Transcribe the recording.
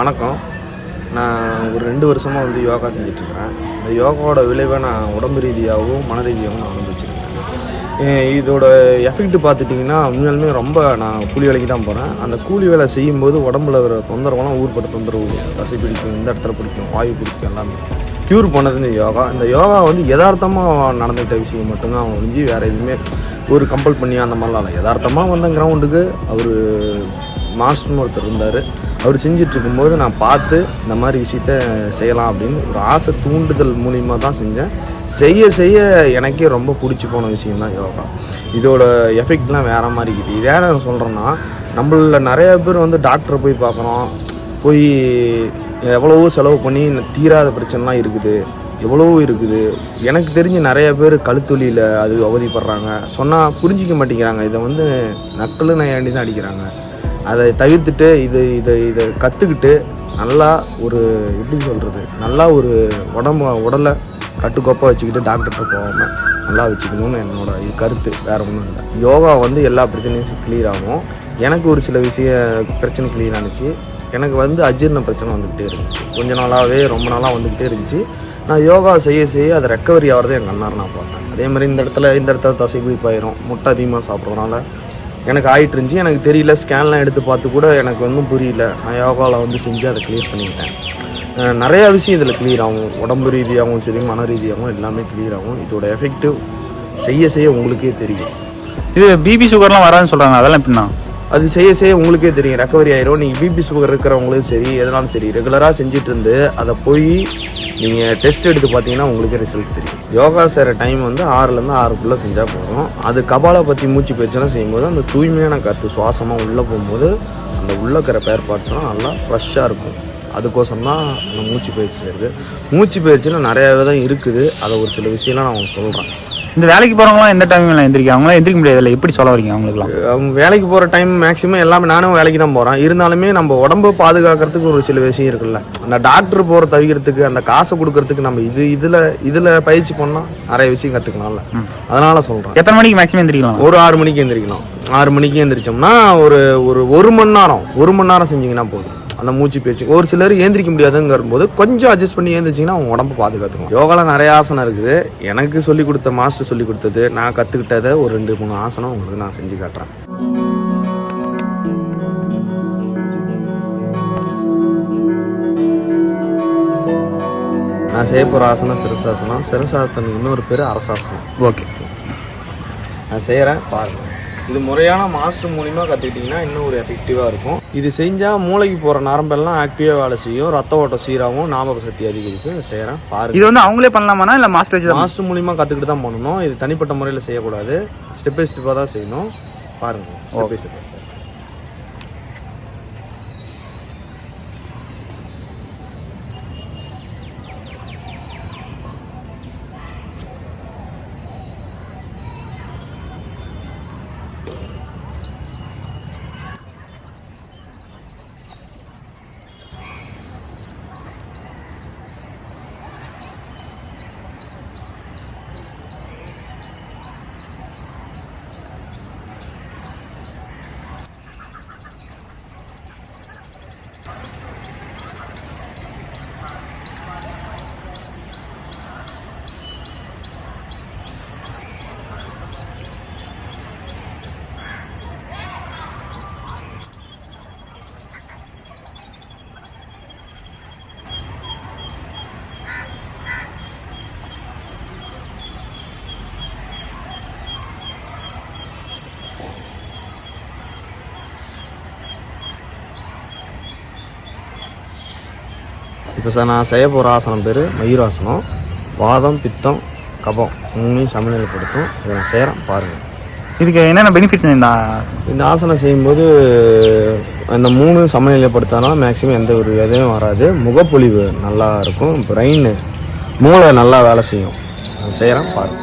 வணக்கம். நான் ஒரு 2 வருஷமாக யோகா செஞ்சிட்ருக்கிறேன். இந்த யோகாவோட விளைவை நான் உடம்பு ரீதியாகவும் மன ரீதியாகவும் நான் அனுபவிச்சிருக்கேன். இதோட எஃபெக்ட் பார்த்துட்டிங்கன்னா உண்மையாலுமே ரொம்ப நான் கூலி வேலைக்கு தான் போகிறேன். அந்த கூலி வேலை செய்யும்போது உடம்புல இருக்கிற தொந்தரவுலாம் ஊர்பட்ட தொந்தரவு, தசை பிடிக்கும், இந்த இடத்துல பிடிக்கும், வாயு பிடிக்கும், எல்லாமே க்யூர் பண்ணது இந்த யோகா. இந்த யோகா யதார்த்தமாக நடந்துகிட்ட விஷயம் மட்டும்தான் ஒழிஞ்சு வேறு எதுவுமே ஒரு கம்பல் பண்ணி அந்த மாதிரிலாம் இல்லை. யதார்த்தமாக வந்த கிரவுண்டுக்கு அவர் மாஸ்டர்னு ஒருத்தர் இருந்தார். அவர் செஞ்சிட்ருக்கும்போது நான் பார்த்து இந்த மாதிரி விஷயத்த செய்யலாம் அப்படின்னு ஒரு ஆசை தூண்டுதல் மூலிமா தான் செஞ்சேன். செய்ய செய்ய எனக்கே ரொம்ப பிடிச்சி போன விஷயந்தான் யோகா. இதோட எஃபெக்ட்லாம் வேறு மாதிரி இருக்குது. இது ஏன் நான் சொல்கிறேன்னா, நம்மள நிறைய பேர் டாக்டரை போய் பார்க்குறோம், போய் எவ்வளவோ செலவு பண்ணி தீராத பிரச்சனைலாம் இருக்குது, எவ்வளவோ இருக்குது. எனக்கு தெரிஞ்சு நிறைய பேர் கழுத்தொலியில் அது அவதிப்படுறாங்க. சொன்னால் புரிஞ்சிக்க மாட்டேங்கிறாங்க. இதை நக்கல் நையாண்டி தான் அடிக்கிறாங்க. அதை தவிர்த்துட்டு இதை கற்றுக்கிட்டு நல்லா ஒரு எப்படி சொல்கிறது, நல்லா ஒரு உடலை கட்டுக்கோப்பாக வச்சுக்கிட்டு டாக்டர்கிட்ட போகாமல் நல்லா வச்சுக்கணும்னு என்னோட கருத்து. வேறு ஒன்றும் இல்லை. யோகா எல்லா பிரச்சனையும் கிளியர் ஆகும். எனக்கு ஒரு சில பிரச்சனை கிளியர் ஆனிச்சு. எனக்கு அஜீரண பிரச்சனை வந்துக்கிட்டே இருந்துச்சு. ரொம்ப நாளாக வந்துக்கிட்டே இருந்துச்சு. நான் யோகா செய்ய செய்ய அதை ரெக்கவரி ஆகிறதே என் கண்ணார் நான் பார்த்தேன். அதே மாதிரி இந்த இடத்துல தசை போயிடும். முட்டை அதிகமாக சாப்பிட்றதுனால எனக்கு ஆகிட்டு இருந்துச்சு. எனக்கு தெரியல, ஸ்கேன்லாம் எடுத்து பார்த்து கூட எனக்கு ஒன்றும் புரியல. நான் யோகாவில் செஞ்சு அதை கிளியர் பண்ணிக்கிட்டேன். நிறையா விஷயம் இதில் கிளியர் ஆகும். உடம்பு ரீதியாகவும் சரி, மன ரீதியாகவும் எல்லாமே கிளியர் ஆகும். இதோட எஃபெக்டிவ் செய்ய செய்ய உங்களுக்கே தெரியும். இது பிபி சுகர்லாம் வராதுன்னு சொல்கிறாங்க, அதெல்லாம் எப்படின்னா? அது செய்ய செய்ய உங்களுக்கே தெரியும், ரெக்கவரி ஆயிரும். நீங்கள் பிபி சுகர் இருக்கிறவங்களும் சரி, எதனாலும் சரி, ரெகுலராக செஞ்சுட்டு இருந்து அதை போய் நீங்கள் டெஸ்ட் எடுத்து பார்த்தீங்கன்னா உங்களுக்கே ரிசல்ட் தெரியும். யோகா செய்கிற டைம் 6லேருந்து 6க்குள்ளே செஞ்சால் போதும். அது கபாலை பற்றி மூச்சு பயிற்சியெல்லாம் செய்யும்போது அந்த தூய்மையான காற்று சுவாசமாக உள்ளே போகும்போது அந்த உள்ளே இருக்கிற பேர் பார்ட்ஸ்லாம் நல்லா ஃப்ரெஷ்ஷாக இருக்கும். அதுக்கோசரம் தான் அந்த மூச்சு பயிற்சி செய்கிறது. மூச்சு பயிற்சியில் நிறையா விதம் இருக்குது. அதை ஒரு சில விஷயம்லாம் நான் சொல்கிறேன். இந்த வேலைக்கு போகிறவங்களாம் எந்த டைம்ல எந்திரிக்க? அவங்களாம் எந்திரிக்க முடியாது, எப்படி சொல்ல வரீங்க அவங்களுக்குலாம்? அவங்க வேலைக்கு போகிற டைம் மேக்ஸிமம் எல்லாமே, நானும் வேலைக்கு தான் போகிறேன். இருந்தாலுமே நம்ம உடம்பை பாதுகாக்கிறதுக்கு ஒரு சில விஷயம் இருக்குல்ல. அந்த டாக்டர் போகிற தவிர்க்கிறதுக்கு, அந்த காசை கொடுக்கறதுக்கு நம்ம இதில் பயிற்சி பண்ணால் நிறைய விஷயம் கற்றுக்கலாம்ல. அதனால சொல்கிறேன். எத்தனை மணிக்கு மேக்ஸிமம் எந்திரிக்கலாம்? ஒரு 6 மணிக்கு எந்திரிக்கலாம். 6 மணிக்கு எந்திரிச்சோம்னா ஒரு மணி நேரம் செஞ்சிங்கன்னா போதும். அந்த மூச்சு பயிற்சி ஒரு சிலர் ஏந்திரிக்க முடியாதுங்கிற போது கொஞ்சம் அட்ஜஸ்ட் பண்ணி ஏந்திரிச்சிங்கன்னா அவங்க உடம்பு பாதுகாத்துக்கும். யோகாவில் நிறைய ஆசனம் இருக்குது. எனக்கு சொல்லிக் கொடுத்த மாஸ்டர் சொல்லிக் கொடுத்தது, நான் கற்றுக்கிட்டதை ஒரு 2-3 ஆசனம் உங்களுக்கு நான் செஞ்சு காட்டுறேன். நான் செய்ய போகிற ஆசனம் சிரசாசனம். சிரசாசனத்துக்கு இன்னொரு பேர் அரசாசனம். ஓகே, நான் செய்கிறேன், பாருங்கள். இது முறையான மாஸ்டர் மூலிமா கற்றுக்கிட்டிங்கன்னா இன்னும் ஒரு எஃபெக்டிவாக இருக்கும். இது செஞ்சால் மூளைக்கு போகிற நரம்பெல்லாம் ஆக்டிவாக வேலை செய்யும், ரத்த ஓட்டம் சீராகவும், ஞாபக சக்தி அதிகரிக்கும். இதை செய்கிறேன், பாருங்கள். இது அவங்களே பண்ணலாமா இல்லை மாஸ்டர் மூலிமா கற்றுக்கிட்டு தான் பண்ணணும். இது தனிப்பட்ட முறையில் செய்யக்கூடாது, ஸ்டெப் பை ஸ்டெப்பாக தான் செய்யணும். பாருங்கள், ஸ்டெப் பை ஸ்டெப். இப்போ நான் செய்ய போகிற ஆசனம் பேர் மயூராசனம். வாதம், பித்தம், கபம் 3ஐயும் சமநிலைப்படுத்தும். இதை நான் செய்கிறேன், பாருங்கள். இதுக்கு என்னென்ன பெனிஃபிட்ஸ்? இந்த ஆசனம் செய்யும்போது அந்த 3 சமநிலைப்படுத்தினா மேக்ஸிமம் எந்த ஒரு எதையும் வராது. முகப்பொழிவு நல்லா இருக்கும். பிரெயின், மூளை நல்லா வேலை செய்யும். செய்கிறேன், பாருங்கள்.